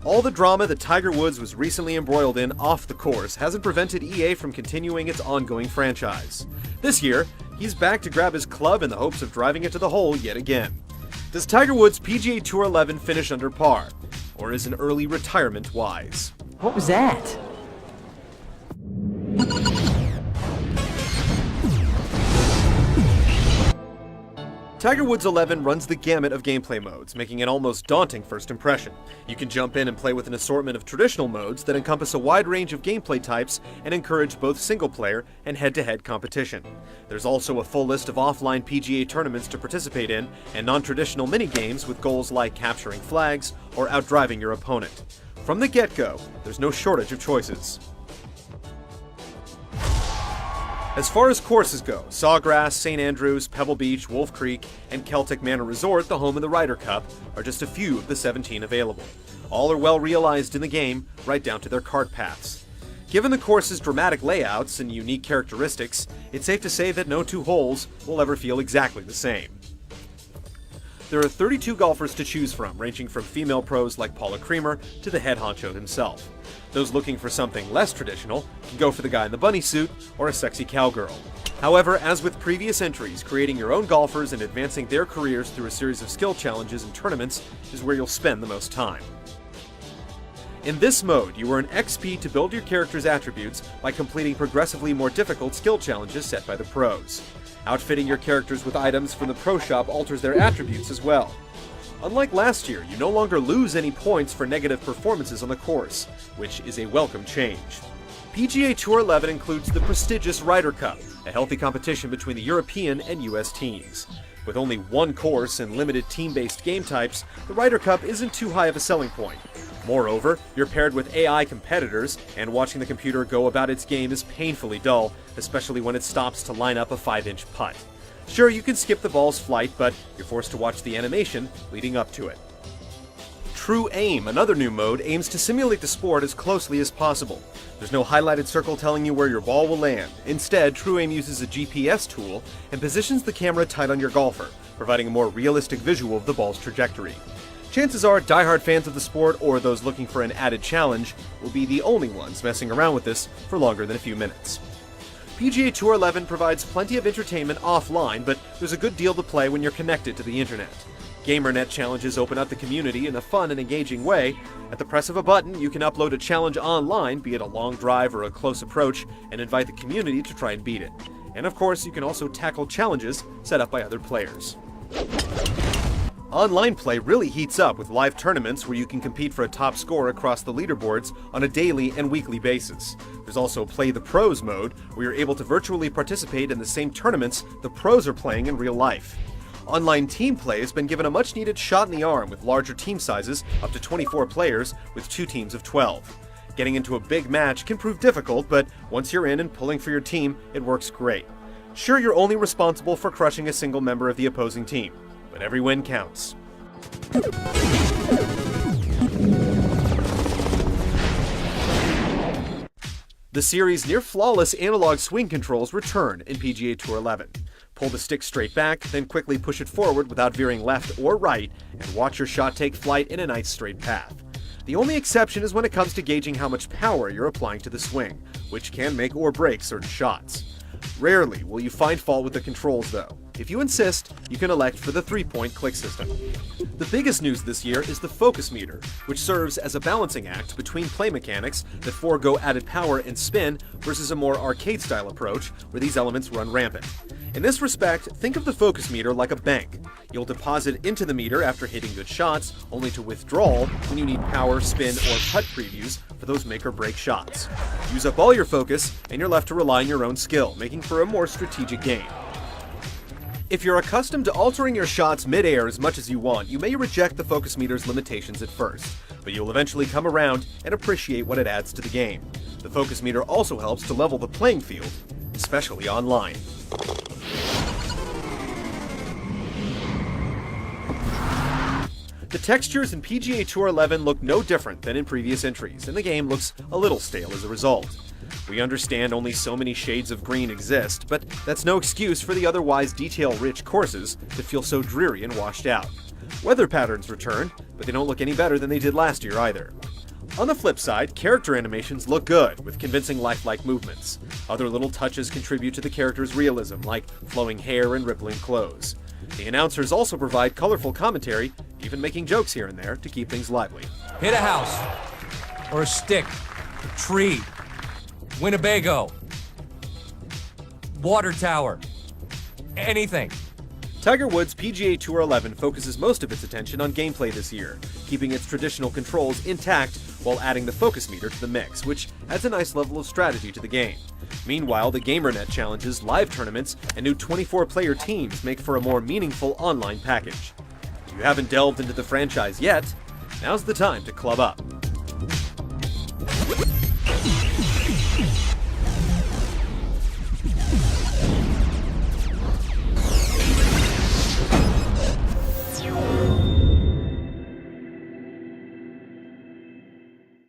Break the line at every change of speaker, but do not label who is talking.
All the drama that Tiger Woods was recently embroiled in off the course hasn't prevented EA from continuing its ongoing franchise. This year, he's back to grab his club in the hopes of driving it to the hole yet again. Does Tiger Woods PGA Tour 11 finish under par? Or is an early retirement wise?
What was that?
Tiger Woods 11 runs the gamut of gameplay modes, making an almost daunting first impression. You can jump in and play with an assortment of traditional modes that encompass a wide range of gameplay types and encourage both single-player and head-to-head competition. There's also a full list of offline PGA tournaments to participate in, and non-traditional mini-games with goals like capturing flags or outdriving your opponent. From the get-go, there's no shortage of choices. As far as courses go, Sawgrass, St. Andrews, Pebble Beach, Wolf Creek, and Celtic Manor Resort, the home of the Ryder Cup, are just a few of the 17 available. All are well realized in the game, right down to their cart paths. Given the course's dramatic layouts and unique characteristics, it's safe to say that no two holes will ever feel exactly the same. There are 32 golfers to choose from, ranging from female pros like Paula Creamer to the head honcho himself. Those looking for something less traditional can go for the guy in the bunny suit or a sexy cowgirl. However, as with previous entries, creating your own golfers and advancing their careers through a series of skill challenges and tournaments is where you'll spend the most time. In this mode, you earn XP to build your character's attributes by completing progressively more difficult skill challenges set by the pros. Outfitting your characters with items from the pro shop alters their attributes as well. Unlike last year, you no longer lose any points for negative performances on the course, which is a welcome change. PGA Tour 11 includes the prestigious Ryder Cup, a healthy competition between the European and US teams. With only one course and limited team-based game types, the Ryder Cup isn't too high of a selling point. Moreover, you're paired with AI competitors, and watching the computer go about its game is painfully dull, especially when it stops to line up a 5-inch putt. Sure, you can skip the ball's flight, but you're forced to watch the animation leading up to it. True Aim, another new mode, aims to simulate the sport as closely as possible. There's no highlighted circle telling you where your ball will land. Instead, True Aim uses a GPS tool and positions the camera tight on your golfer, providing a more realistic visual of the ball's trajectory. Chances are diehard fans of the sport or those looking for an added challenge will be the only ones messing around with this for longer than a few minutes. PGA Tour 11 provides plenty of entertainment offline, but there's a good deal to play when you're connected to the internet. GamerNet challenges open up the community in a fun and engaging way. At the press of a button, you can upload a challenge online, be it a long drive or a close approach, and invite the community to try and beat it. And of course, you can also tackle challenges set up by other players. Online play really heats up with live tournaments where you can compete for a top score across the leaderboards on a daily and weekly basis. There's also Play the Pros mode, where you're able to virtually participate in the same tournaments the pros are playing in real life. Online team play has been given a much-needed shot in the arm with larger team sizes, up to 24 players, with 2 teams of 12. Getting into a big match can prove difficult, but once you're in and pulling for your team, it works great. Sure, you're only responsible for crushing a single member of the opposing team, but every win counts. The series' near-flawless analog swing controls return in PGA Tour 11. Pull the stick straight back, then quickly push it forward without veering left or right, and watch your shot take flight in a nice straight path. The only exception is when it comes to gauging how much power you're applying to the swing, which can make or break certain shots. Rarely will you find fault with the controls though. If you insist, you can elect for the 3-point click system. The biggest news this year is the focus meter, which serves as a balancing act between play mechanics that forego added power and spin versus a more arcade-style approach where these elements run rampant. In this respect, think of the focus meter like a bank. You'll deposit into the meter after hitting good shots, only to withdraw when you need power, spin, or putt previews for those make-or-break shots. Use up all your focus, and you're left to rely on your own skill, making for a more strategic game. If you're accustomed to altering your shots mid-air as much as you want, you may reject the focus meter's limitations at first, but you'll eventually come around and appreciate what it adds to the game. The focus meter also helps to level the playing field, especially online. The textures in PGA Tour 11 look no different than in previous entries, and the game looks a little stale as a result. We understand only so many shades of green exist, but that's no excuse for the otherwise detail-rich courses that feel so dreary and washed out. Weather patterns return, but they don't look any better than they did last year either. On the flip side, character animations look good, with convincing lifelike movements. Other little touches contribute to the character's realism, like flowing hair and rippling clothes. The announcers also provide colorful commentary, even making jokes here and there to keep things lively.
Hit a house, or a stick, a tree, Winnebago, water tower, anything.
Tiger Woods PGA Tour 11 focuses most of its attention on gameplay this year, keeping its traditional controls intact while adding the focus meter to the mix, which adds a nice level of strategy to the game. Meanwhile, the GamerNet challenges, live tournaments, and new 24-player teams make for a more meaningful online package. If you haven't delved into the franchise yet, now's the time to club up.